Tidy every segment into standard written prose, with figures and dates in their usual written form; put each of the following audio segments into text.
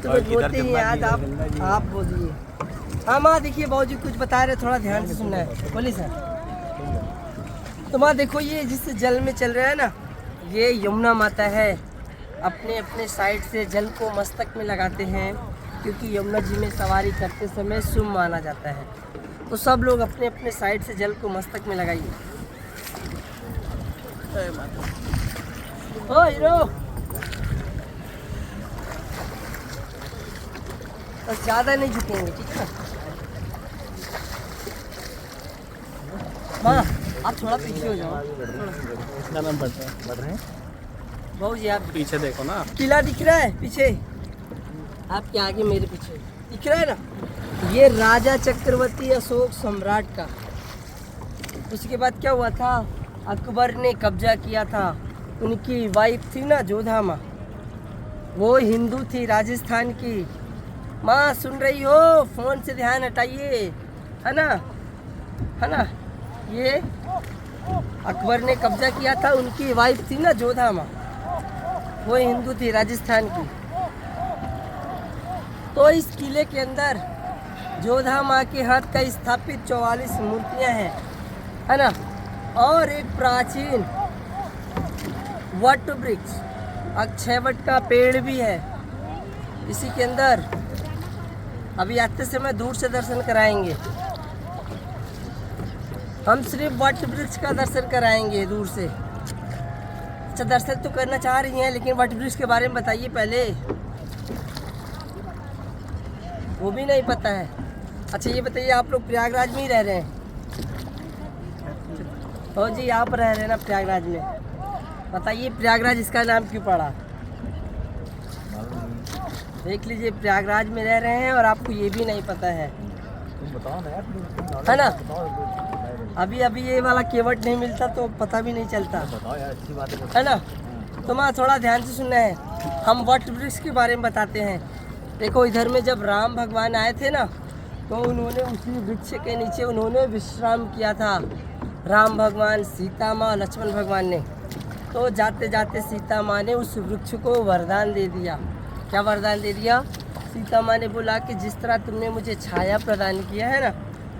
तुम्हें बोलते ही याद आप बोलिए। हाँ माँ देखिए बाबूजी कुछ बता रहे, थोड़ा ध्यान से सुनना है, बोलिए सर। तो माँ देखो ये जिस जल में चल रहा है ना, ये यमुना माता है। अपने अपने साइड से जल को मस्तक में लगाते हैं, क्योंकि यमुना जी में सवारी करते समय शुभ माना जाता है। तो सब लोग अपने अपने साइड से जल को मस्तक में लगाइए। ओ हीरो, बस ज़्यादा नहीं झुकेंगे, ठीक है ना। माँ आप थोड़ा पीछे हो जाओ। इतना नाम बढ़ रहे हैं। बाबू जी आप पीछे देखो ना, किला दिख रहा है पीछे, आपके आगे मेरे पीछे दिख रहा है ना, ये राजा चक्रवर्ती अशोक सम्राट का। उसके बाद क्या हुआ था, अकबर ने कब्जा किया था। उनकी वाइफ थी ना जोधा माँ, वो हिंदू थी राजस्थान की। माँ सुन रही हो, फोन से ध्यान हटाइए, है ना, है ना। ये अकबर ने कब्जा किया था, उनकी वाइफ थी ना जोधा माँ, वो हिंदू थी राजस्थान की। तो इस किले के अंदर जोधा माँ के हाथ का स्थापित 44 मूर्तियां हैं, है ना। और एक प्राचीन वट वृक्ष अक्षय वट का पेड़ भी है इसी के अंदर। अभी आते समय दूर से दर्शन कराएंगे, हम सिर्फ वट वृक्ष का दर्शन कराएंगे दूर से। अच्छा दर्शन तो करना चाह रही हैं, लेकिन वट वृक्ष के बारे में बताइए पहले, वो भी नहीं पता है। अच्छा ये बताइए, आप लोग प्रयागराज में ही रह रहे हैं? ओ जी आप रह रहे हैं ना प्रयागराज में, बताइए प्रयागराज इसका नाम क्यों पड़ा? देख लीजिए प्रयागराज में रह रहे हैं और आपको ये भी नहीं पता है, है ना। अभी अभी ये वाला केवट नहीं मिलता तो पता भी नहीं चलता, है ना। तो माँ थोड़ा ध्यान से सुनना है, हम वट वृक्ष के बारे में बताते हैं। देखो इधर में जब राम भगवान आए थे ना, तो उन्होंने उसी वृक्ष के नीचे उन्होंने विश्राम किया था। राम भगवान, सीता माँ, लक्ष्मण भगवान ने। तो जाते जाते सीता माँ ने उस वृक्ष को वरदान दे दिया। क्या वरदान दे दिया? सीता माँ ने बोला कि जिस तरह तुमने मुझे छाया प्रदान किया है ना,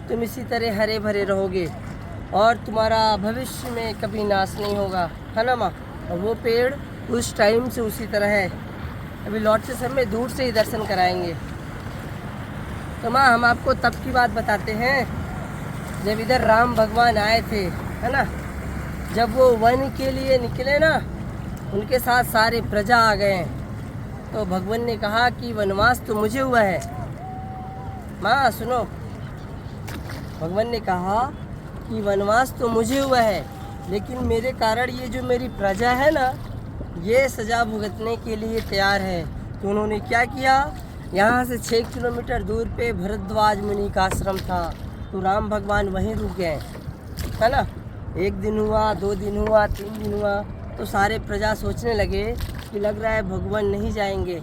तुम इसी तरह हरे भरे रहोगे और तुम्हारा भविष्य में कभी नाश नहीं होगा, है ना माँ। और वो पेड़ उस टाइम से उसी तरह है। अभी लौटते समय दूर से ही दर्शन कराएंगे। तो माँ हम आपको तब की बात बताते हैं जब इधर राम भगवान आए थे, है ना। जब वो वन के लिए निकले ना, उनके साथ सारे प्रजा आ गए। तो भगवान ने कहा कि वनवास तो मुझे हुआ है। माँ सुनो, भगवान ने कहा कि वनवास तो मुझे हुआ है, लेकिन मेरे कारण ये जो मेरी प्रजा है ना, ये सज़ा भुगतने के लिए तैयार है। तो उन्होंने क्या किया, यहाँ से 6 किलोमीटर दूर पे भरद्वाज मुनि का आश्रम था, तो राम भगवान वहीं रुक गए, है ना। 1 दिन हुआ, 2 दिन हुआ, 3 दिन हुआ, तो सारे प्रजा सोचने लगे कि लग रहा है भगवान नहीं जाएंगे,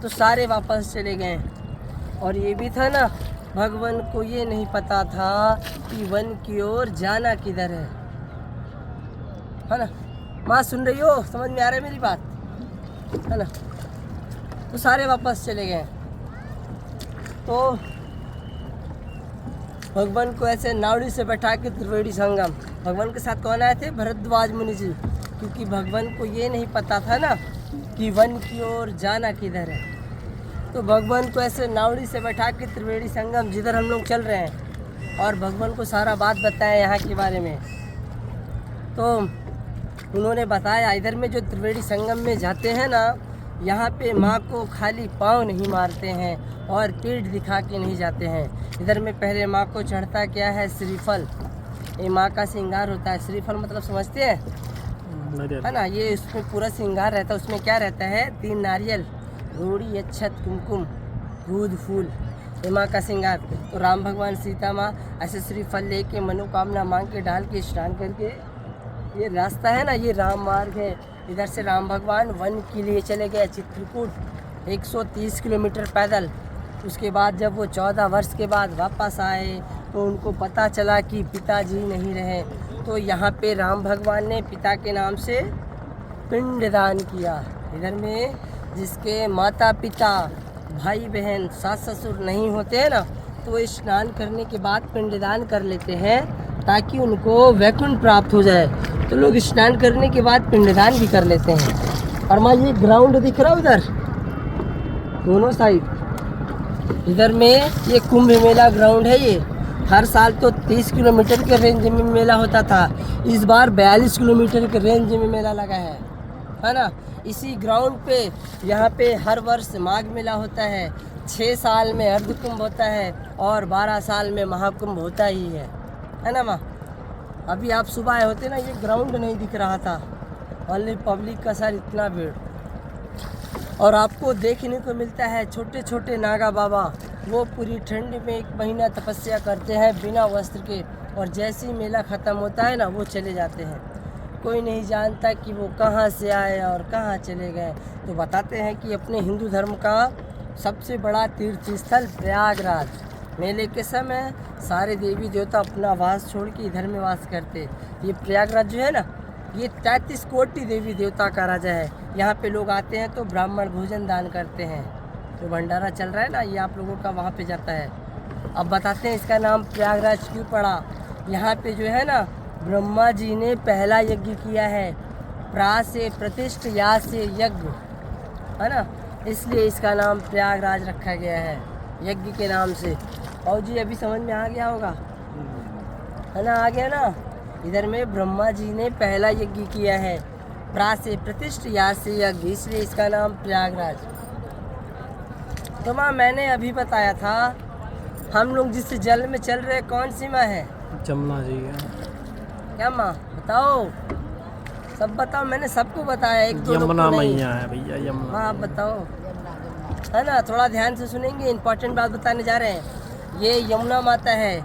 तो सारे वापस चले गए। और ये भी था ना, भगवान को ये नहीं पता था कि वन की ओर जाना किधर है ना। माँ सुन रही हो, समझ में आ रहा है मेरी बात, है ना। तो सारे वापस चले गए। तो भगवान को ऐसे नावड़ी से बैठा के त्रिवेणी संगम, भगवान के साथ कौन आए थे? भरद्वाज मुनि जी, क्योंकि भगवान को ये नहीं पता था ना कि वन की ओर जाना किधर है। तो भगवान को ऐसे नावड़ी से बैठा के त्रिवेणी संगम जिधर हम लोग चल रहे हैं, और भगवान को सारा बात बताया यहाँ के बारे में। तो उन्होंने बताया इधर में जो त्रिवेणी संगम में जाते हैं ना, यहाँ पे माँ को खाली पाँव नहीं मारते हैं और पीठ दिखा के नहीं जाते हैं। इधर में पहले माँ को चढ़ता क्या है? श्रीफल। ये माँ का श्रृंगार होता है। श्रीफल मतलब समझते हैं, है ना। ये उसमें पूरा श्रृंगार रहता है। उसमें क्या रहता है? 3 नारियल, रोड़ी, अक्षत, कुमकुम, दूध, फूल, ये माँ का श्रृंगार। तो राम भगवान, सीता माँ ऐसे श्रीफल लेके मनोकामना मांग के डाल के स्नान करके, ये रास्ता है ना, ये राम मार्ग है। इधर से राम भगवान वन के लिए चले गए चित्रकूट, 130 किलोमीटर पैदल। उसके बाद जब वो 14 वर्ष के बाद वापस आए, तो उनको पता चला कि पिताजी नहीं रहे। तो यहाँ पे राम भगवान ने पिता के नाम से पिंडदान किया। इधर में जिसके माता पिता भाई बहन सास ससुर नहीं होते हैं ना, तो वो स्नान करने के बाद पिंडदान कर लेते हैं ताकि उनको वैकुंठ प्राप्त हो जाए। तो लोग स्नान करने के बाद पिंडदान भी कर लेते हैं। और माँ ये ग्राउंड दिख रहा है उधर दोनों साइड, इधर में ये कुंभ मेला ग्राउंड है। ये हर साल तो 30 किलोमीटर के रेंज में मेला होता था, इस बार 42 किलोमीटर के रेंज में मेला लगा है ना। इसी ग्राउंड पे यहाँ पे हर वर्ष माघ मेला होता है, 6 साल में अर्ध कुंभ होता है और 12 साल में महाकुंभ होता ही है ना माँ। अभी आप सुबह आए होते ना, ये ग्राउंड नहीं दिख रहा था, ओनली पब्लिक का सर इतना भीड़। और आपको देखने को मिलता है छोटे छोटे नागा बाबा, वो पूरी ठंड में 1 महीना तपस्या करते हैं बिना वस्त्र के, और जैसे ही मेला ख़त्म होता है ना वो चले जाते हैं। कोई नहीं जानता कि वो कहाँ से आए और कहाँ चले गए। तो बताते हैं कि अपने हिंदू धर्म का सबसे बड़ा तीर्थ स्थल प्रयागराज, मेले के समय सारे देवी देवता अपना वास छोड़ के इधर में वास करते। ये प्रयागराज जो है ना, ये 33 कोटि देवी देवता का राजा है। यहाँ पे लोग आते हैं तो ब्राह्मण भोजन दान करते हैं। जो भंडारा चल रहा है ना, ये आप लोगों का वहाँ पे जाता है। अब बताते हैं इसका नाम प्रयागराज क्यों पड़ा। यहाँ पे जो है ना, ब्रह्मा जी ने पहला यज्ञ किया है, प्रा से प्रतिष्ठ, या से यज्ञ, है ना, इसलिए इसका नाम प्रयागराज रखा गया है यज्ञ के नाम से। और जी अभी समझ में आ गया होगा, है ना, आ गया ना। इधर में ब्रह्मा जी ने पहला यज्ञ किया है, प्रा से प्रतिष्ठ, या से यज्ञ, इसलिए इसका नाम प्रयागराज। तो माँ मैंने अभी बताया था, हम लोग जिस जल में चल रहे कौन सी माँ है? जमुना जी है। क्या माँ बताओ, सब बताओ, मैंने सबको बताया, एक दो लोग यमुना को नहीं। मैया है भैया, यमुना। माँ आप बताओ, है ना, थोड़ा ध्यान से सुनेंगे, इंपॉर्टेंट बात बताने जा रहे हैं। ये यमुना माता है।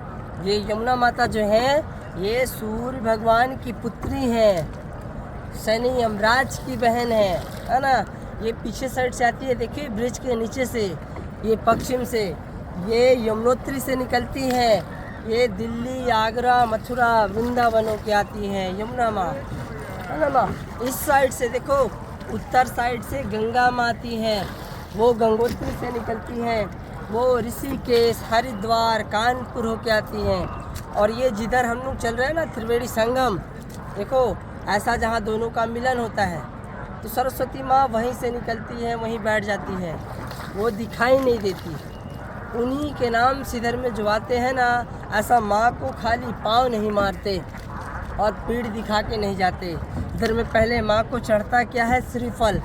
ये यमुना माता जो है, ये सूर्य भगवान की पुत्री है, शनि यमराज की बहन है ना। ये पीछे साइड से आती है, देखिए ब्रिज के नीचे से, ये पश्चिम से, ये यमुनोत्री से निकलती है, ये दिल्ली, आगरा, मथुरा, वृंदावनों की आती है यमुना माँ, है ना माँ। इस साइड से देखो, उत्तर साइड से गंगा माँ आती है, वो गंगोत्री से निकलती हैं, वो ऋषिकेश, हरिद्वार, कानपुर होके आती हैं। और ये जिधर हम लोग चल रहे हैं ना, त्रिवेणी संगम, देखो ऐसा जहाँ दोनों का मिलन होता है, तो सरस्वती माँ वहीं से निकलती है, वहीं बैठ जाती है, वो दिखाई नहीं देती। उन्हीं के नाम से इधर में जो आते हैं ना, ऐसा माँ को खाली पाँव नहीं मारते और पीठ दिखा के नहीं जाते। इधर में पहले माँ को चढ़ता क्या है? श्रीफल,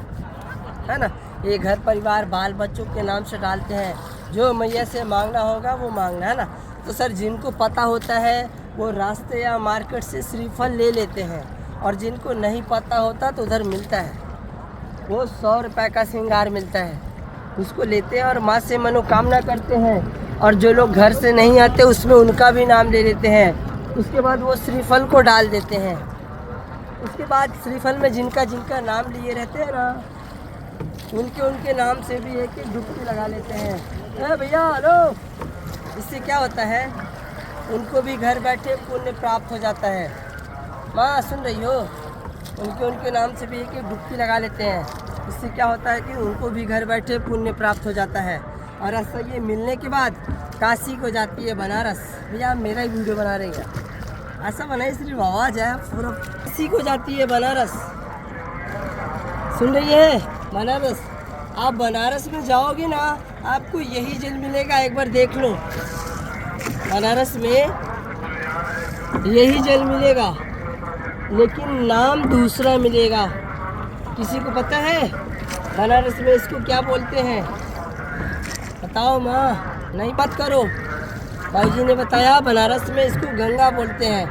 है ना। ये घर परिवार बाल बच्चों के नाम से डालते हैं, जो मैया से मांगना होगा वो मांगना, है ना। तो सर जिनको पता होता है वो रास्ते या मार्केट से श्रीफल ले लेते हैं, और जिनको नहीं पता होता तो उधर मिलता है, वो 100 रुपये का श्रृंगार मिलता है, उसको लेते हैं और माँ से मनोकामना करते हैं। और जो लोग घर से नहीं आते उसमें उनका भी नाम ले लेते हैं। उसके बाद वो श्रीफल को डाल देते हैं। उसके बाद श्रीफल में जिनका जिनका नाम लिए रहते हैं ना, उनके नाम से भी एक एक डुबकी लगा लेते हैं। भैया हेलो, इससे क्या होता है, उनको भी घर बैठे पुण्य प्राप्त हो जाता है। माँ सुन रही हो, उनके नाम से भी एक एक डुबकी लगा लेते हैं। इससे क्या होता है कि उनको भी घर बैठे पुण्य प्राप्त हो जाता है। और ऐसा ये मिलने के बाद काशी को जाती है बनारस। भैया मेरा ही वीडियो बना रही है, ऐसा बनाइए सिर्फ आवाज़ है पूरा। काशी को जाती है बनारस, सुन रही है, बनारस। आप बनारस में जाओगे ना, आपको यही जल मिलेगा, एक बार देख लो। बनारस में यही जल मिलेगा, लेकिन नाम दूसरा मिलेगा। किसी को पता है बनारस में इसको क्या बोलते हैं? बताओ माँ, नहीं बात करो। भाई जी ने बताया बनारस में इसको गंगा बोलते हैं,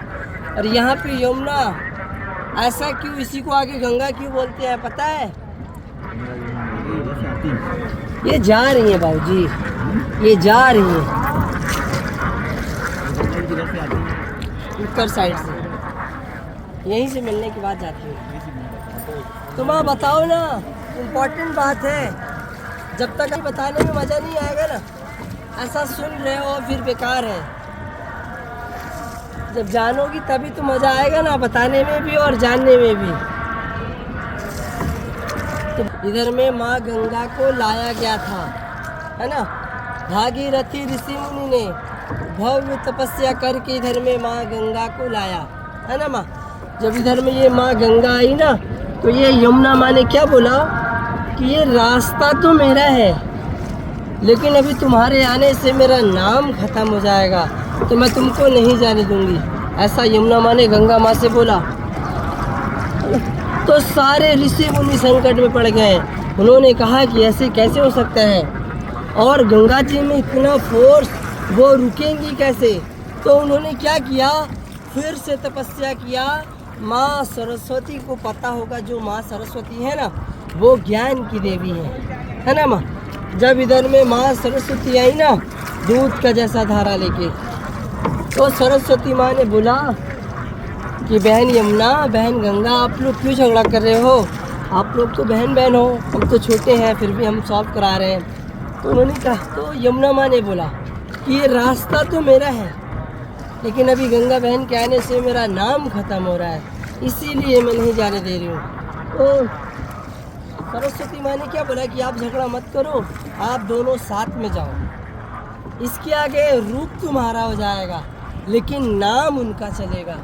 और यहाँ पे यमुना। ऐसा क्यों, इसी को आगे गंगा क्यों बोलते हैं पता है? ये जा रही है बाबूजी, ये जा रही है उत्तर साइड से, यहीं से मिलने के बाद जाती है। तो माँ बताओ ना, इम्पोर्टेंट बात है, जब तक बताने में मज़ा नहीं आएगा ना, ऐसा सुन रहे हो फिर बेकार है। जब जानोगी तभी तो मज़ा आएगा ना, बताने में भी और जानने में भी। तो इधर में माँ गंगा को लाया गया था, है ना। भागीरथी ऋषि मुनि ने भव्य तपस्या करके इधर में माँ गंगा को लाया, है ना माँ। जब इधर में ये माँ गंगा आई ना, तो ये यमुना माँ ने क्या बोला कि ये रास्ता तो मेरा है, लेकिन अभी तुम्हारे आने से मेरा नाम खत्म हो जाएगा, तो मैं तुमको नहीं जाने दूंगी। ऐसा यमुना माँ ने गंगा माँ से बोला। तो सारे ऋषि मुनि संकट में पड़ गए। उन्होंने कहा कि ऐसे कैसे हो सकता है, और गंगा जी में इतना फोर्स, वो रुकेंगी कैसे। तो उन्होंने क्या किया, फिर से तपस्या किया। माँ सरस्वती को पता होगा, जो माँ सरस्वती है ना, वो ज्ञान की देवी है ना माँ। जब इधर में माँ सरस्वती आई ना, दूध का जैसा धारा लेके, तो सरस्वती माँ ने बोला कि बहन यमुना, बहन गंगा, आप लोग क्यों झगड़ा कर रहे हो, आप लोग तो बहन बहन हो, हम तो छोटे हैं फिर भी हम सॉल्व करा रहे हैं। तो उन्होंने कहा, तो यमुना माँ ने बोला कि ये रास्ता तो मेरा है, लेकिन अभी गंगा बहन के आने से मेरा नाम खत्म हो रहा है, इसीलिए मैं नहीं जाने दे रही हूँ। तो सरस्वती माँ ने क्या बोला कि आप झगड़ा मत करो, आप दोनों साथ में जाओ, इसके आगे रूप तुम्हारा हो जाएगा लेकिन नाम उनका चलेगा,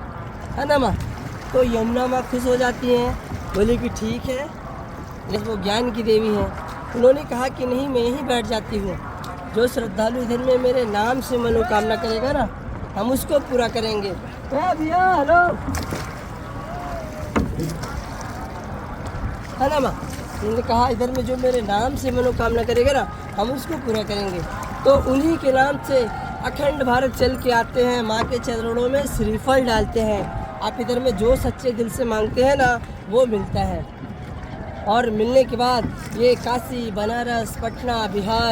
है ना माँ। तो यमुना माँ खुश हो जाती हैं, बोले कि ठीक है, लेकिन वो ज्ञान की देवी हैं। उन्होंने कहा कि नहीं, मैं यहीं बैठ जाती हूँ, जो श्रद्धालु इधर में मेरे नाम से मनोकामना करेगा ना, हम उसको पूरा करेंगे। भैया हेलो, है ना माँ। उन्होंने कहा इधर में जो मेरे नाम से मनोकामना करेगा ना, हम उसको पूरा करेंगे। तो उन्हीं के नाम से अखंड भारत चल के आते हैं, माँ के चरणों में श्रीफल डालते हैं। आप इधर में जो सच्चे दिल से मांगते हैं ना, वो मिलता है। और मिलने के बाद ये काशी, बनारस, पटना, बिहार